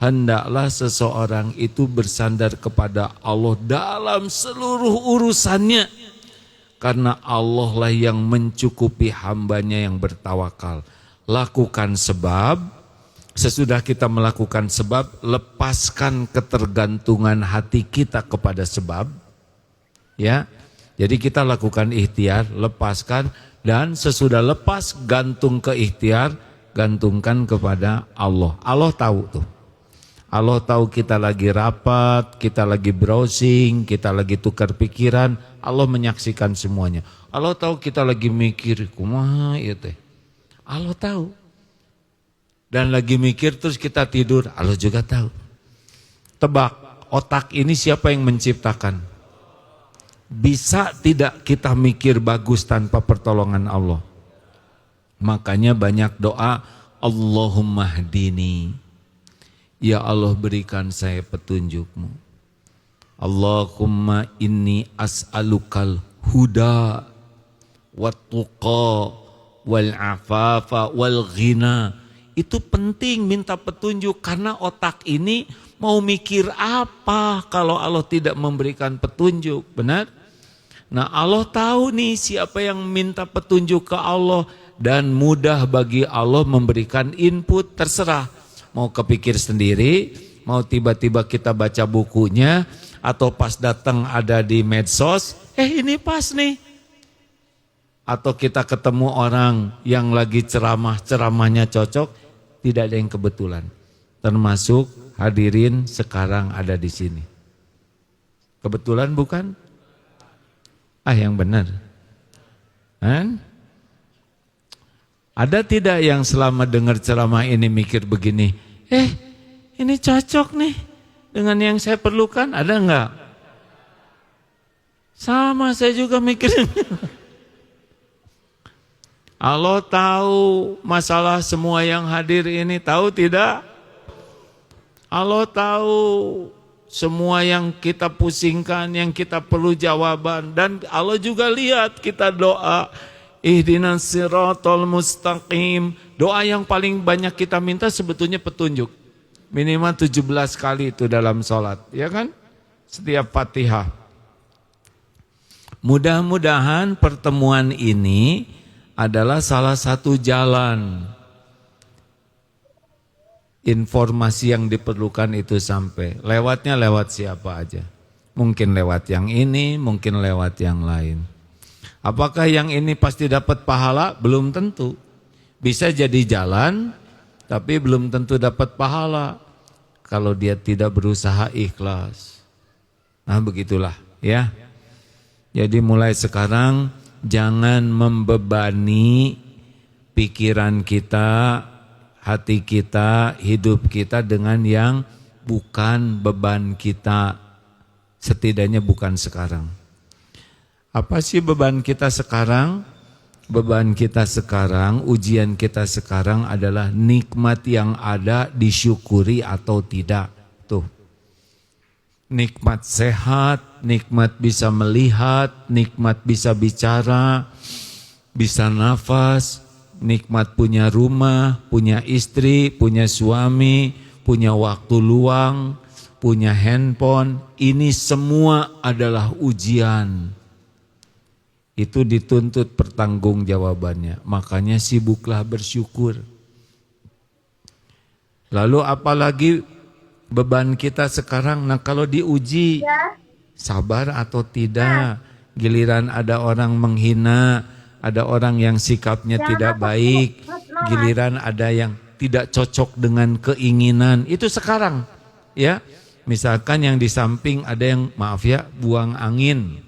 hendaklah seseorang itu bersandar kepada Allah dalam seluruh urusannya, karena Allah lah yang mencukupi hambanya yang bertawakal. Lakukan sebab, sesudah kita melakukan sebab, lepaskan ketergantungan hati kita kepada sebab, ya. Jadi kita lakukan ikhtiar, lepaskan, dan sesudah lepas gantung ke ikhtiar, gantungkan kepada Allah. Allah tahu tuh. Allah tahu kita lagi rapat, kita lagi browsing, kita lagi tukar pikiran, Allah menyaksikan semuanya. Allah tahu kita lagi mikir, kumaha ieu teh. Allah tahu. Dan lagi mikir terus kita tidur, Allah juga tahu. Tebak, otak ini siapa yang menciptakan? Bisa tidak kita mikir bagus tanpa pertolongan Allah? Makanya banyak doa, Allahumma hdini. Ya Allah, berikan saya petunjuk-Mu. Allahumma inni as'alukal huda wattuqa wal afafa wal ghina. Itu penting minta petunjuk, karena otak ini mau mikir apa kalau Allah tidak memberikan petunjuk, benar? Nah, Allah tahu nih siapa yang minta petunjuk ke Allah, dan mudah bagi Allah memberikan input, terserah. Mau kepikir sendiri, mau tiba-tiba kita baca bukunya, atau pas datang ada di medsos, ini pas nih. Atau kita ketemu orang yang lagi ceramahnya cocok, tidak ada yang kebetulan. Termasuk hadirin sekarang ada di sini. Kebetulan bukan? Yang benar. Ada tidak yang selama dengar ceramah ini mikir begini, ini cocok nih dengan yang saya perlukan, ada enggak? Sama, saya juga mikir. Allah tahu masalah semua yang hadir ini, tahu tidak? Allah tahu semua yang kita pusingkan, yang kita perlu jawaban, dan Allah juga lihat kita doa. Ihdinas siratal mustaqim. Doa yang paling banyak kita minta sebetulnya petunjuk. Minimal 17 kali itu dalam sholat, ya kan? Setiap Fatihah. Mudah-mudahan pertemuan ini adalah salah satu jalan informasi yang diperlukan itu sampai. Lewatnya lewat siapa aja. Mungkin lewat yang ini, mungkin lewat yang lain. Apakah yang ini pasti dapat pahala? Belum tentu. Bisa jadi jalan, tapi belum tentu dapat pahala kalau dia tidak berusaha ikhlas. Nah, begitulah ya. Jadi mulai sekarang jangan membebani pikiran kita, hati kita, hidup kita dengan yang bukan beban kita. Setidaknya bukan sekarang. Apa sih beban kita sekarang? Beban kita sekarang, ujian kita sekarang adalah nikmat yang ada disyukuri atau tidak. Tuh. Nikmat sehat, nikmat bisa melihat, nikmat bisa bicara, bisa nafas, nikmat punya rumah, punya istri, punya suami, punya waktu luang, punya handphone. Ini semua adalah ujian. Itu dituntut pertanggungjawabannya. Makanya sibuklah bersyukur. Lalu apalagi beban kita sekarang, nah kalau diuji sabar atau tidak. Giliran ada orang menghina, ada orang yang sikapnya tidak baik, giliran ada yang tidak cocok dengan keinginan. Itu sekarang ya. Misalkan yang di samping ada yang, maaf ya, buang angin,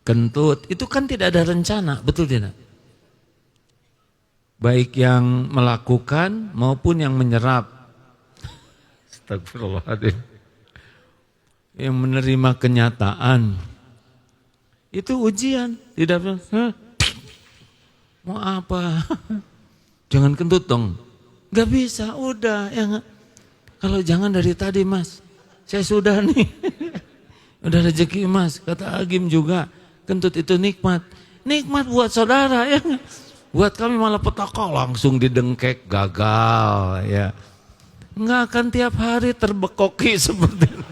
kentut, itu kan tidak ada rencana, betul tidak? Baik yang melakukan maupun yang menyerap. Astagfirullahaladzim. Yang menerima kenyataan. Itu ujian. Tidak, mau apa? Jangan kentut dong. Gak bisa, udah. Ya, kalau jangan dari tadi mas, saya sudah nih. Udah rezeki mas, kata Agim juga. Kentut itu nikmat. Nikmat buat saudara ya. Buat kami malah petaka langsung didengkek, gagal ya. Enggak akan tiap hari terbekoki seperti itu.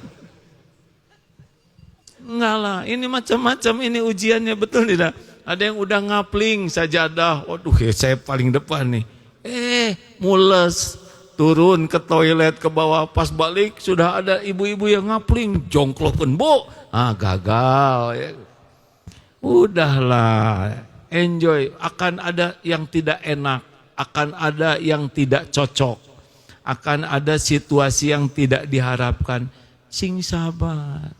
Enggak lah, ini macam-macam ini ujiannya, betul tidak? Ada yang udah ngapling sajadah, waduh ya saya paling depan nih. Mules, turun ke toilet ke bawah, pas balik sudah ada ibu-ibu yang ngapling, jongklokan bu, gagal ya. Udahlah, enjoy, akan ada yang tidak enak, akan ada yang tidak cocok, akan ada situasi yang tidak diharapkan. Sing sabar,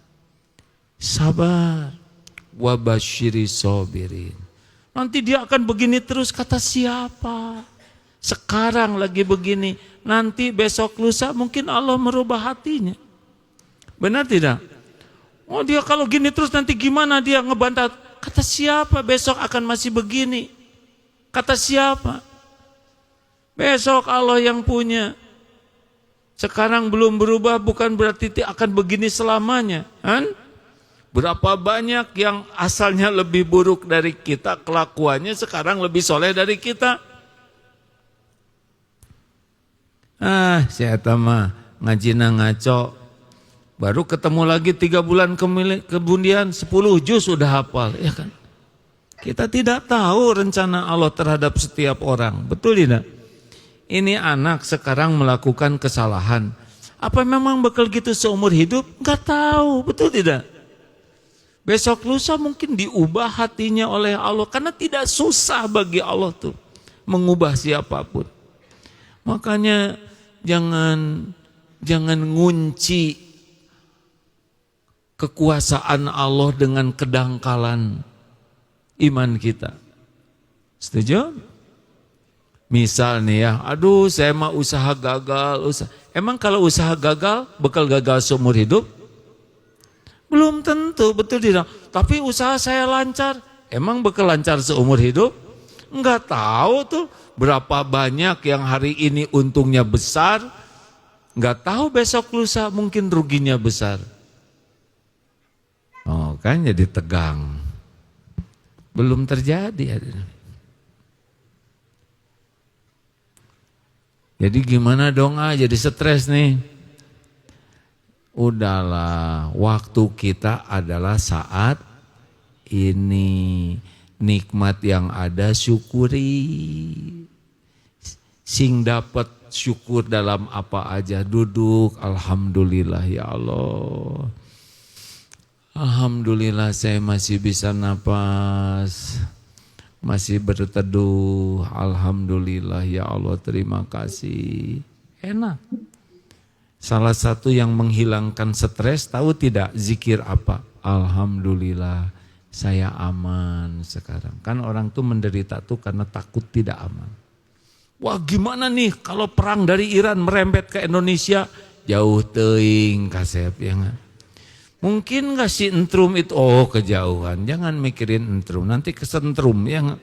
sabar, wabasyiri sobirin. Nanti dia akan begini terus, kata siapa? Sekarang lagi begini, nanti besok lusa mungkin Allah merubah hatinya. Benar tidak? Oh dia kalau gini terus nanti gimana dia ngebantah? Kata siapa besok akan masih begini? Kata siapa? Besok Allah yang punya. Sekarang belum berubah bukan berarti akan begini selamanya, kan? Berapa banyak yang asalnya lebih buruk dari kita, kelakuannya sekarang lebih soleh dari kita. Saya mah ngajina ngaco. Baru ketemu lagi 3 bulan kemudian 10 juz sudah hafal, ya kan? Kita tidak tahu rencana Allah terhadap setiap orang, betul tidak? Ini anak sekarang melakukan kesalahan. Apa memang bakal gitu seumur hidup? Enggak tahu, betul tidak? Besok lusa mungkin diubah hatinya oleh Allah, karena tidak susah bagi Allah tuh mengubah siapapun. Makanya jangan ngunci kekuasaan Allah dengan kedangkalan iman kita. Setuju? Misal nih ya, aduh saya mah usaha gagal. Emang kalau usaha gagal, bakal gagal seumur hidup? Belum tentu, betul tidak? Tapi usaha saya lancar, emang bakal lancar seumur hidup? Enggak tahu tuh berapa banyak yang hari ini untungnya besar, enggak tahu besok lusa mungkin ruginya besar. Oh kan jadi tegang. Belum terjadi. Jadi gimana dong jadi stres nih. Udahlah, waktu kita adalah saat ini. Nikmat yang ada syukuri. Sing dapat syukur dalam apa aja, duduk, alhamdulillah ya Allah. Alhamdulillah saya masih bisa napas, masih berteduh. Alhamdulillah ya Allah, terima kasih. Enak. Salah satu yang menghilangkan stres, tahu tidak zikir apa? Alhamdulillah saya aman sekarang. Kan orang tuh menderita tuh karena takut tidak aman. Wah gimana nih kalau perang dari Iran merembet ke Indonesia? Jauh teuing kasep ya enggak? Mungkin gak si entrum itu, kejauhan, jangan mikirin entrum, nanti kesentrum ya enggak?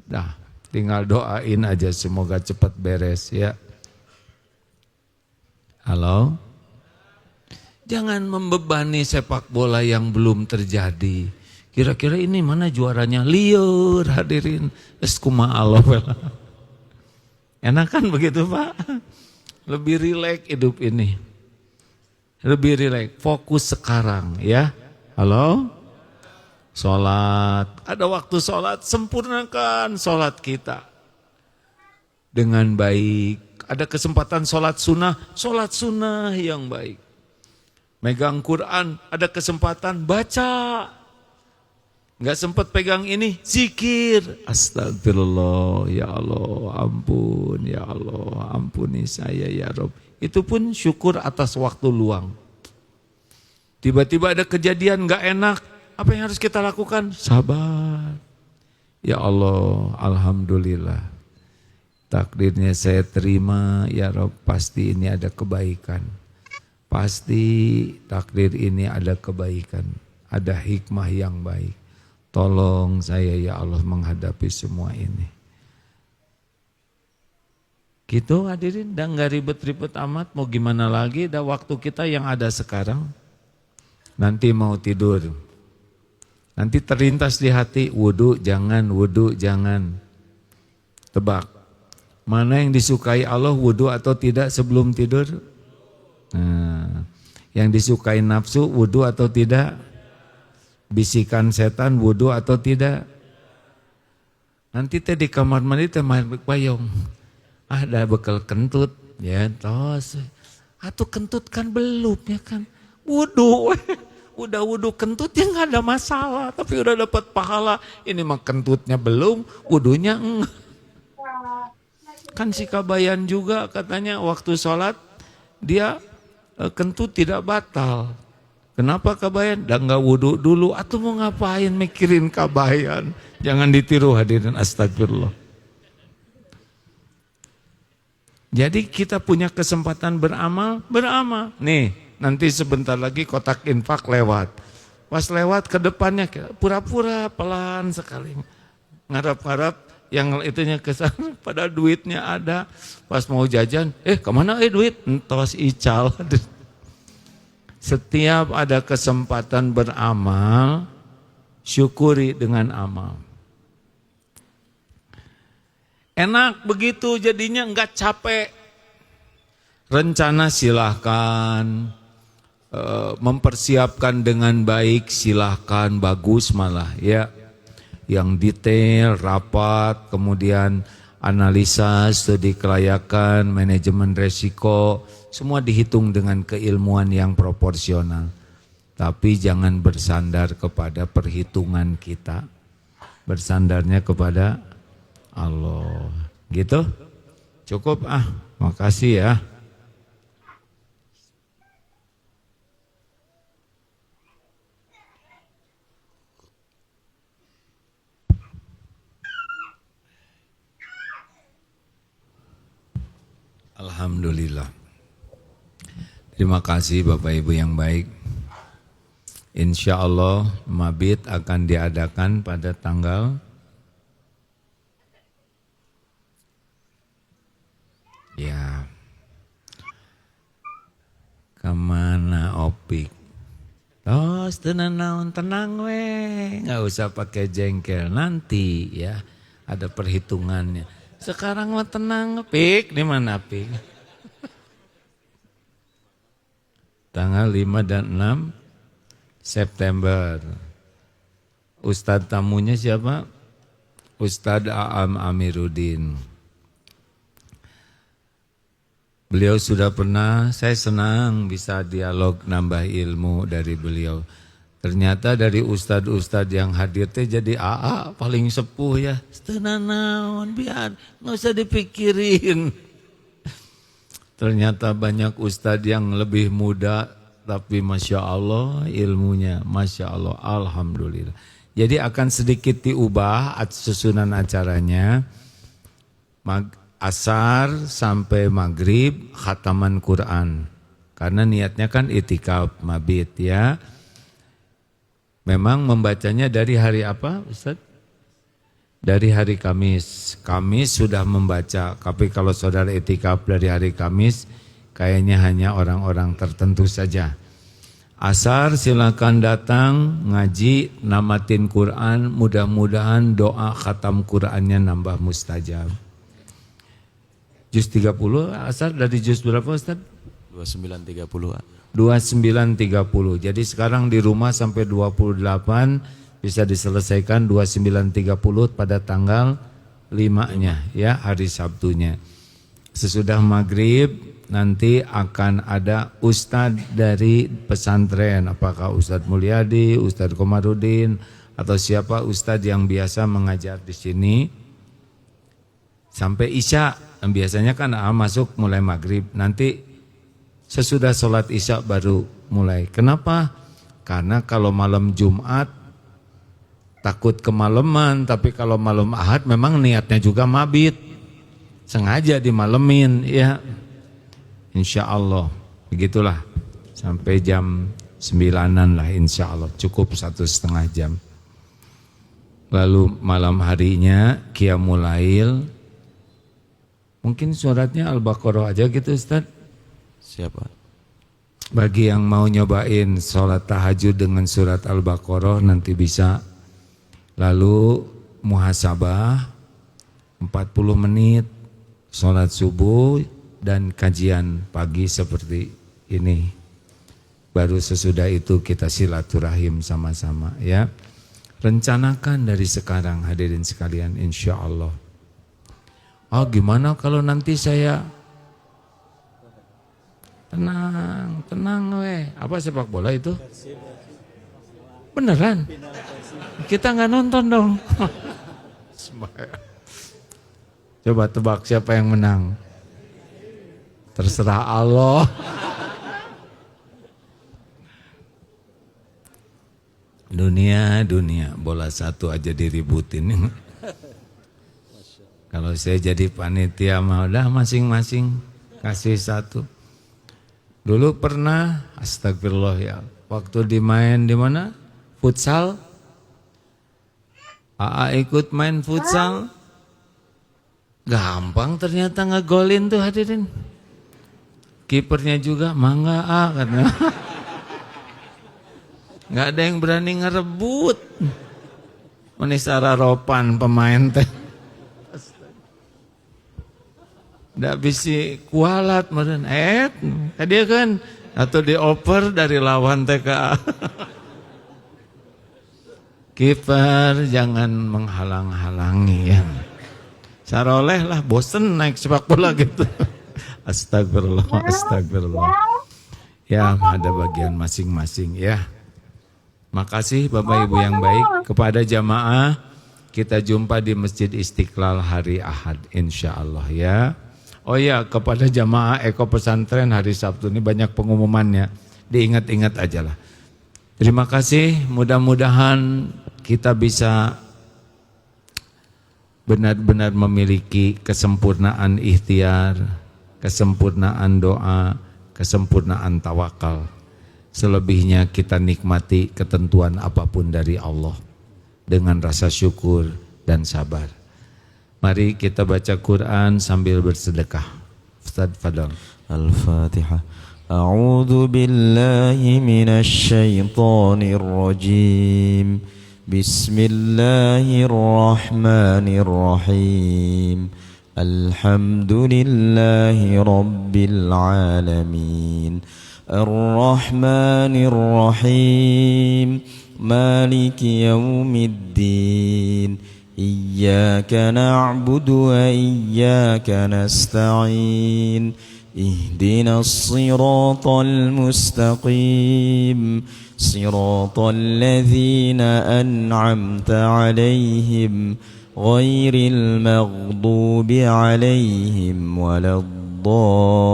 Dah, tinggal doain aja semoga cepat beres ya. Halo? Jangan membebani sepak bola yang belum terjadi. Kira-kira ini mana juaranya? Liur hadirin, eskuma Allah. Enak kan begitu Pak? Lebih rileks hidup ini. Lebih rileks, fokus sekarang ya. Halo? Sholat, ada waktu sholat, sempurnakan sholat kita dengan baik. Ada kesempatan sholat sunnah yang baik. Megang Quran, ada kesempatan baca. Nggak sempat pegang ini, zikir. Astagfirullah, ya Allah, ampun, ya Allah, ampuni saya ya Rob. Itu pun syukur atas waktu luang. Tiba-tiba ada kejadian gak enak, apa yang harus kita lakukan? Sabar. Ya Allah, alhamdulillah. Takdirnya saya terima, ya Rob, pasti ini ada kebaikan. Pasti takdir ini ada kebaikan, ada hikmah yang baik. Tolong saya ya Allah menghadapi semua ini. Gitu hadirin, dan gak ribet-ribet amat, mau gimana lagi, dah waktu kita yang ada sekarang. Nanti mau tidur, nanti terlintas di hati, wudhu jangan. Tebak, mana yang disukai Allah, wudu atau tidak sebelum tidur? Nah, yang disukai nafsu, wudu atau tidak? Bisikan setan, wudu atau tidak? Nanti teh di kamar mandi teh main payung. Ada bekal kentut, ya tos. Atuh kentut kan belum ya kan? Wudu, udah wudu kentut ya nggak ada masalah, tapi udah dapat pahala. Ini mah kentutnya belum, wudunya enggak. Kan si Kabayan juga katanya waktu sholat dia kentut tidak batal. Kenapa Kabayan? Dan nggak wudu dulu. Atau mau ngapain mikirin Kabayan? Jangan ditiru hadirin, astagfirullah. Jadi kita punya kesempatan beramal. Nih, nanti sebentar lagi kotak infak lewat. Pas lewat ke depannya pura-pura pelan sekali. Ngarap-ngarap yang itunya kesana, pada duitnya ada. Pas mau jajan, kemana duit? Entos ical. Setiap ada kesempatan beramal, syukuri dengan amal. Enak begitu jadinya, enggak capek. Rencana silahkan, mempersiapkan dengan baik silahkan, bagus malah ya. Yang detail, rapat, kemudian analisa, studi kelayakan, manajemen resiko, semua dihitung dengan keilmuan yang proporsional. Tapi jangan bersandar kepada perhitungan kita, bersandarnya kepada Allah. Gitu? Cukup makasih ya. Alhamdulillah. Terima kasih Bapak Ibu yang baik. Insya Allah mabit akan diadakan pada tanggal kemana Opik? Tos tenang weh, nggak usah pakai jengkel nanti ya, ada perhitungannya. Sekarang mah tenang, Pik, di mana Pik? Tanggal 5 dan 6 September. Ustadz tamunya siapa? Ustadz Aam Amiruddin. Beliau sudah pernah, saya senang bisa dialog nambah ilmu dari beliau. Ternyata dari ustadz-ustadz yang hadir teh jadi AA paling sepuh ya. Tenanawan biar nggak usah dipikirin. Ternyata banyak ustadz yang lebih muda tapi Masya Allah ilmunya, Masya Allah, Alhamdulillah. Jadi akan sedikit diubah susunan acaranya. Asar sampai maghrib khataman Quran. Karena niatnya kan itikaf mabit ya. Memang membacanya dari hari apa Ustaz? Dari hari Kamis. Kamis sudah membaca, tapi kalau saudara itikaf dari hari Kamis, kayaknya hanya orang-orang tertentu saja. Asar silakan datang, ngaji, namatin Quran, mudah-mudahan doa khatam Qurannya nambah mustajab. Juz 30, asar dari juz berapa Ustaz? 2930. 2930. Jadi sekarang di rumah sampai 28 bisa diselesaikan 2930 pada tanggal 5-nya ya, hari Sabtunya. Sesudah maghrib nanti akan ada ustadz dari pesantren, apakah Ustadz Mulyadi, Ustadz Komarudin atau siapa ustadz yang biasa mengajar di sini sampai Isya. Biasanya kan masuk mulai maghrib, nanti sesudah sholat Isya baru mulai. Kenapa? Karena kalau malam Jumat takut kemalaman, tapi kalau malam Ahad memang niatnya juga mabit, sengaja dimalemin ya. Insya Allah begitulah sampai jam 9-an lah insya Allah, cukup 1,5 jam. Lalu malam harinya Qiyamul Lail, mungkin suratnya Al-Baqarah aja gitu Ustaz. Siapa? Bagi yang mau nyobain sholat tahajud dengan surat Al-Baqarah nanti bisa. Lalu muhasabah 40 menit sholat subuh dan kajian pagi seperti ini. Baru sesudah itu kita silaturahim sama-sama ya. Rencanakan dari sekarang hadirin sekalian, insya Allah. Oh gimana kalau nanti saya tenang weh. Apa sepak bola itu? Beneran? Kita nggak nonton dong. Coba tebak siapa yang menang? Terserah Allah. Dunia bola satu aja diributin. Kalau saya jadi panitia mah udah masing-masing kasih satu. Dulu pernah astagfirullah ya, waktu dimain di mana? Futsal. AA ikut main futsal. Gampang ternyata ngegolin tuh hadirin. Kipernya juga mangga katanya. Nggak ada yang berani ngerebut. Menisara ropan pemain teh. Nggak bisa kualat meren. Tadi kan atau dioper dari lawan TK. Kiper jangan menghalang-halangi ya. Saroleh lah bosen naik sepak bola gitu. Astagfirullah, astagfirullah. Ya ada bagian masing-masing ya. Makasih Bapak Ibu yang baik. Kepada jamaah, kita jumpa di Masjid Istiqlal hari Ahad insyaallah ya. Oh ya, kepada jamaah Eko Pesantren hari Sabtu ini banyak pengumumannya. Diingat-ingat aja lah. Terima kasih, mudah-mudahan kita bisa benar-benar memiliki kesempurnaan ikhtiar, kesempurnaan doa, kesempurnaan tawakal. Selebihnya kita nikmati ketentuan apapun dari Allah dengan rasa syukur dan sabar. Mari kita baca Quran sambil bersedekah. Ustaz Fadal. Al-Fatihah. A'udzu billahi minasy syaithanir rajim. Bismillahirrahmanirrahim. Alhamdulillahi rabbil alamin. Ar-Rahmanir Rahim. Maliki yaumiddin. Iyyaka na'budu wa iyyaka nasta'in. Ihdinas siratal mustaqim. Siratal ladzina an'amta 'alaihim ghairil maghdubi 'alaihim waladdallin.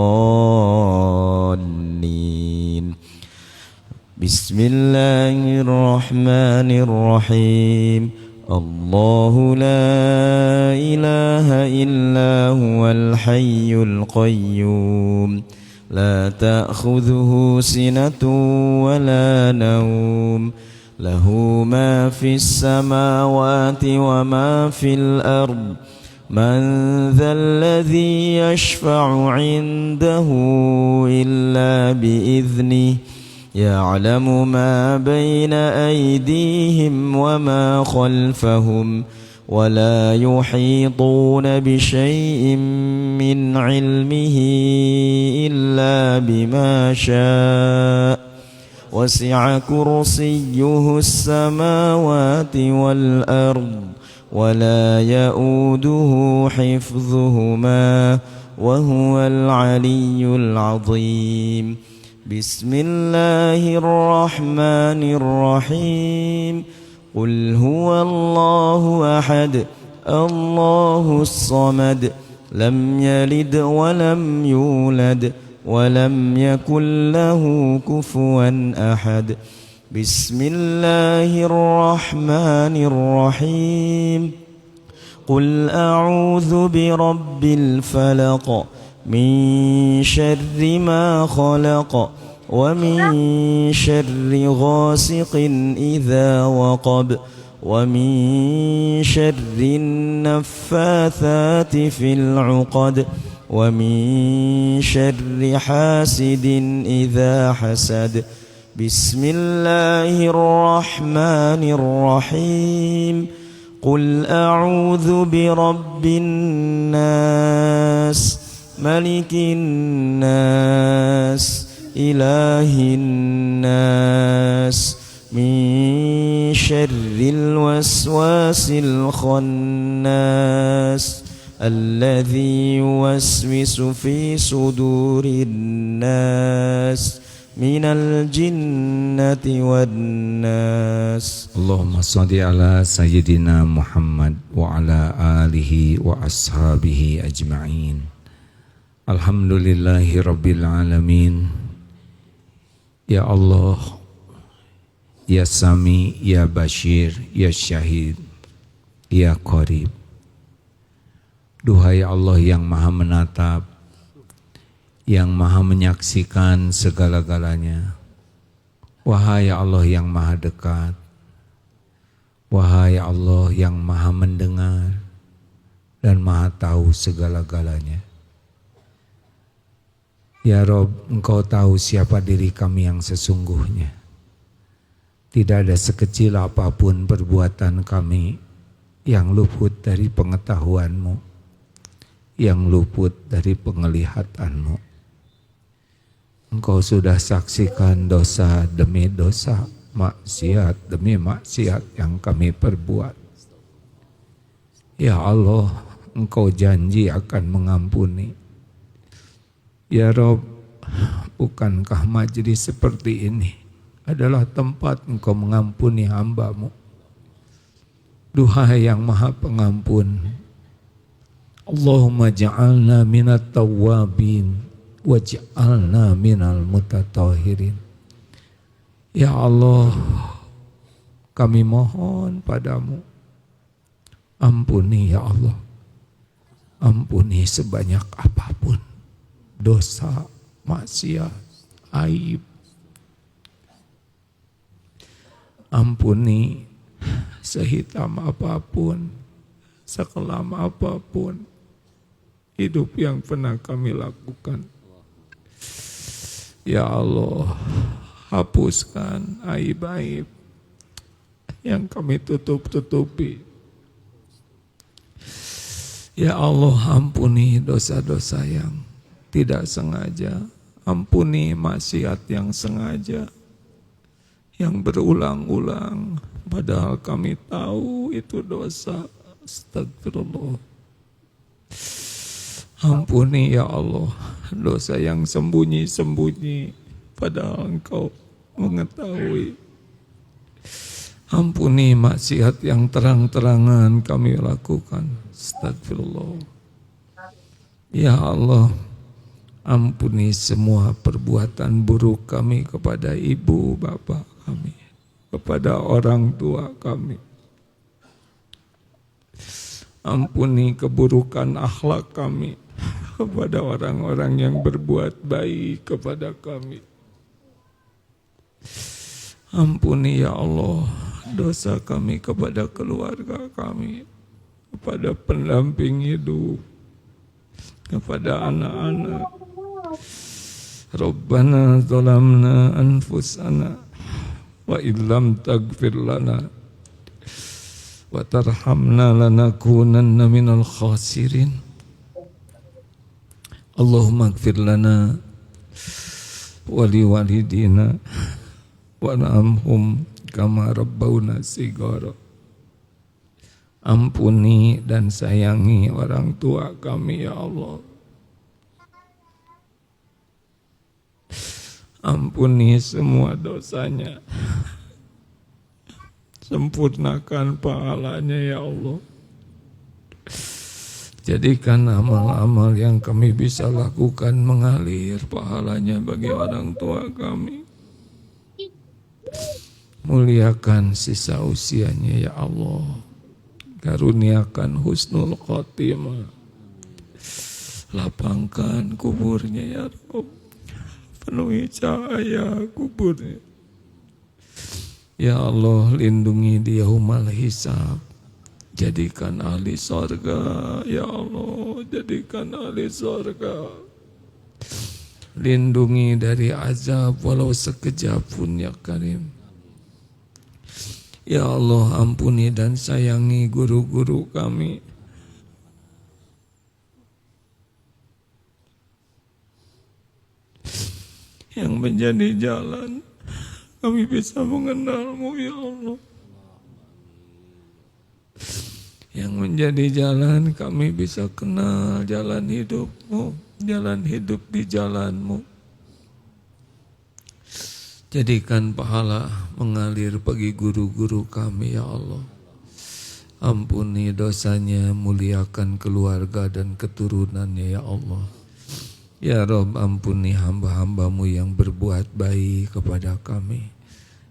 Bismillahirrahmanirrahim. Allahu la ilaha illa huwal hayyul qayyum. La ta'khudhuhu sinatun wa la nawm. Lahu ma fis samawati wa ma fil ard. Man dhal ladzi yashfa'u 'indahu illa bi'idhnihi. يعلم ما بين أيديهم وما خلفهم ولا يحيطون بشيء من علمه إلا بما شاء وسع كرسيه السماوات والأرض ولا يؤوده حفظهما وهو العلي العظيم. بسم الله الرحمن الرحيم. قل هو الله أحد الله الصمد لم يلد ولم يولد ولم يكن له كفوا أحد. بسم الله الرحمن الرحيم. قل أعوذ برب الفلق من شر ما خلق ومن شر غاسق إذا وقب ومن شر النفاثات في العقد ومن شر حاسد إذا حسد. بسم الله الرحمن الرحيم. قل أعوذ برب الناس ملك الناس إله الناس من شر الوسواس الخناس الذي يوسوس في صدور الناس من الجنة والناس. اللهم صل على سيدنا محمد وعلى آله وأصحابه أجمعين. Alhamdulillahi Rabbil Alamin. Ya Allah, Ya Sami, Ya Bashir, Ya Syahid, Ya Qarib. Duhai Allah yang maha menatap, yang maha menyaksikan segala-galanya. Wahai Allah yang maha dekat, wahai Allah yang maha mendengar dan maha tahu segala-galanya. Ya Rob, Engkau tahu siapa diri kami yang sesungguhnya. Tidak ada sekecil apapun perbuatan kami yang luput dari pengetahuan-Mu, yang luput dari penglihatan-Mu. Engkau sudah saksikan dosa demi dosa, maksiat demi maksiat yang kami perbuat. Ya Allah, Engkau janji akan mengampuni. Ya Rob, bukankah majlis seperti ini adalah tempat Engkau mengampuni hamba-Mu? Duhai yang maha pengampun, Allahumma ja'alna minat tawwabin waj'alna minal mutatahhirin. Ya Allah, kami mohon padamu, ampuni ya Allah, ampuni sebanyak apapun dosa, maksiat, aib. Ampuni sehitam apapun, sekelam apapun hidup yang pernah kami lakukan. Ya Allah, hapuskan aib-aib yang kami tutup-tutupi. Ya Allah, ampuni dosa-dosa yang tidak sengaja. Ampuni maksiat yang sengaja, yang berulang-ulang, padahal kami tahu itu dosa. Astagfirullah. Ampuni ya Allah dosa yang sembunyi-sembunyi, padahal Engkau mengetahui. Ampuni maksiat yang terang-terangan kami lakukan. Astagfirullah. Ya Allah, ampuni semua perbuatan buruk kami kepada ibu bapak kami, kepada orang tua kami. Ampuni keburukan akhlak kami kepada orang-orang yang berbuat baik kepada kami. Ampuni ya Allah dosa kami kepada keluarga kami, kepada pendamping hidup, kepada anak-anak. Rabbana zalamna anfusana wa illam taghfir lana wa tarhamna lanakunanna minal khasirin. Allahumma ighfir lana wa liwalidina warhamhum kama rabbawna shighara. Ampuni dan sayangi orang tua kami ya Allah. Ampuni semua dosanya. Sempurnakan pahalanya ya Allah. Jadikan amal-amal yang kami bisa lakukan mengalir pahalanya bagi orang tua kami. Muliakan sisa usianya ya Allah. Karuniakan husnul khotimah. Lapangkan kuburnya ya Rabb. Penuhi cahaya kuburnya. Ya Allah, lindungi dia yaumal hisab. Jadikan ahli surga ya Allah, jadikan ahli surga. Lindungi dari azab walau sekejap pun ya Karim. Ya Allah, ampuni dan sayangi guru-guru kami. Yang menjadi jalan kami bisa mengenal-Mu, ya Allah. Yang menjadi jalan kami bisa kenal jalan hidup-Mu, jalan hidup di jalan-Mu. Jadikan pahala mengalir bagi guru-guru kami, ya Allah. Ampuni dosanya, muliakan keluarga dan keturunannya, ya Allah. Ya Rabb, ampuni hamba-hamba-Mu yang berbuat baik kepada kami,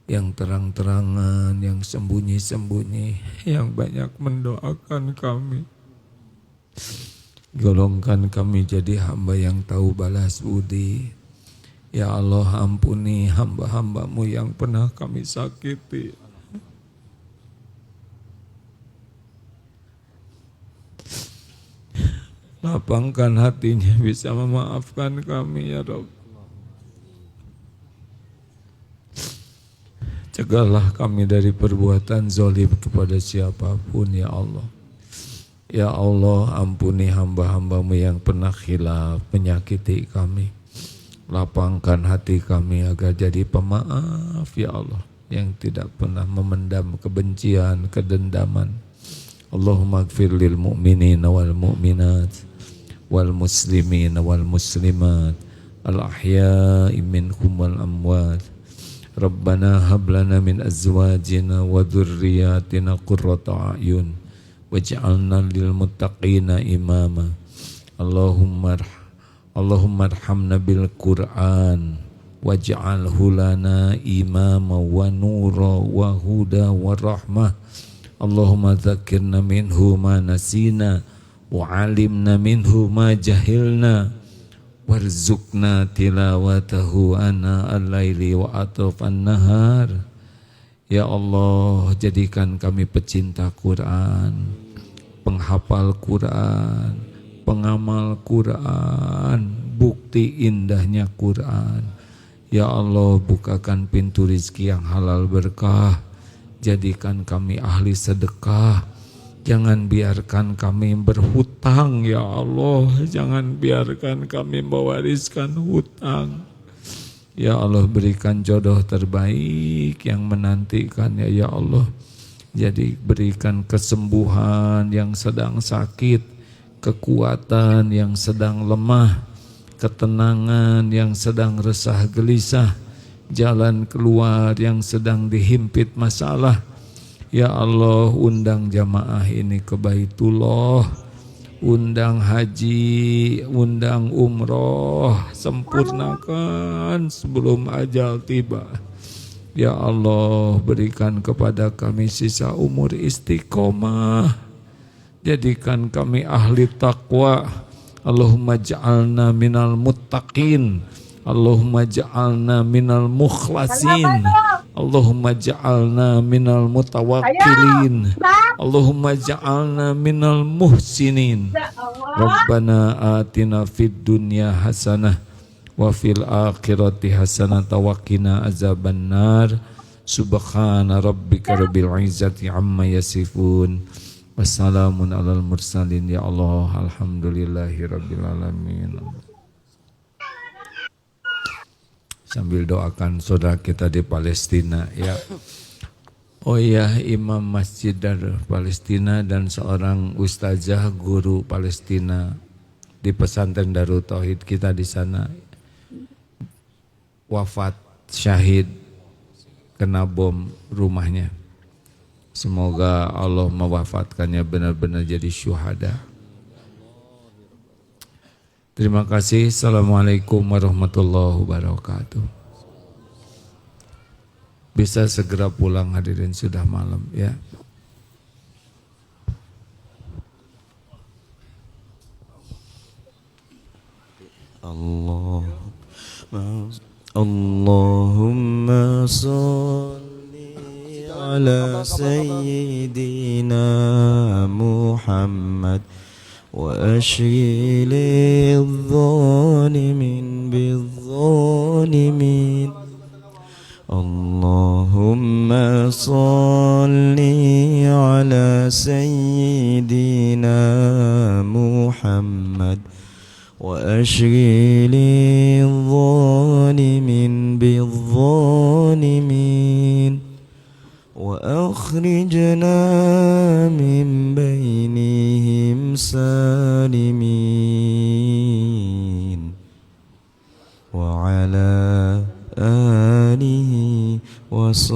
yang terang-terangan, yang sembunyi-sembunyi, yang banyak mendoakan kami. Golongkan kami jadi hamba yang tahu balas budi. Ya Allah, ampuni hamba-hamba-Mu yang pernah kami sakiti. Lapangkan hatinya bisa memaafkan kami, ya Rabb. Cegahlah kami dari perbuatan zalim kepada siapapun, ya Allah. Ya Allah, ampuni hamba-hamba-Mu yang pernah khilaf, menyakiti kami. Lapangkan hati kami agar jadi pemaaf, ya Allah, yang tidak pernah memendam kebencian, kedendaman. Allahumma gfir lil mu'minina wal mu'minat wal muslimin wal muslimat al ahya'i minhum wal amwat. Rabbana hab lana min azwajina wa dhurriyyatina qurrata a'yun waj'alna lil muttaqina imama. Allahumma arhamna bil Qur'an waj'alhu lana imama wa nura wa huda wa rahmah. Allahumma dzakirna minhu ma nasina wa alimna minhu ma jahilna warzuqna tilawatahu ana al-laili wa atrafan nahar. Ya Allah, jadikan kami pecinta Quran, penghafal Quran, pengamal Quran, bukti indahnya Quran. Ya Allah, bukakan pintu rizki yang halal berkah. Jadikan kami ahli sedekah. Jangan biarkan kami berhutang, ya Allah. Jangan biarkan kami mewariskan hutang. Ya Allah, berikan jodoh terbaik yang menantikannya, ya Allah. Jadi berikan kesembuhan yang sedang sakit, kekuatan yang sedang lemah, ketenangan yang sedang resah gelisah, jalan keluar yang sedang dihimpit masalah. Ya Allah, undang jamaah ini ke Baitullah, undang haji, undang umroh, sempurnakan sebelum ajal tiba. Ya Allah, berikan kepada kami sisa umur istiqomah, jadikan kami ahli taqwa. Allahumma ja'alna minal muttaqin, Allahumma ja'alna minal mukhlasin, Allahumma ja'alna minal mutawakkilin, Allahumma ja'alna minal muhsinin. Rabbana atina fid dunya hasanah wa fil akhirati hasanah wa qina azabannar. Subhana rabbika rabbil izzati amma yasifun. Wassalamun alal mursalin. Ya Allah, alhamdulillahi rabbil alamin. Sambil doakan saudara kita di Palestina, ya. Oh iya, Imam Masjid Dar Palestina dan seorang ustazah guru Palestina di pesantren Darut Tauhid kita di sana wafat syahid kena bom rumahnya. Semoga Allah mewafatkannya benar-benar jadi syuhada. Terima kasih. Assalamualaikum warahmatullahi wabarakatuh. Bisa segera pulang hadirin, sudah malam, ya. Allahumma salli ala sayyidina Muhammad وأشغل الظالمين بالظالمين اللهم صل على سيدنا محمد وأشغل الظالمين بالظالمين وأخرجنا من بينهم سالمين وعلى آله وصحبه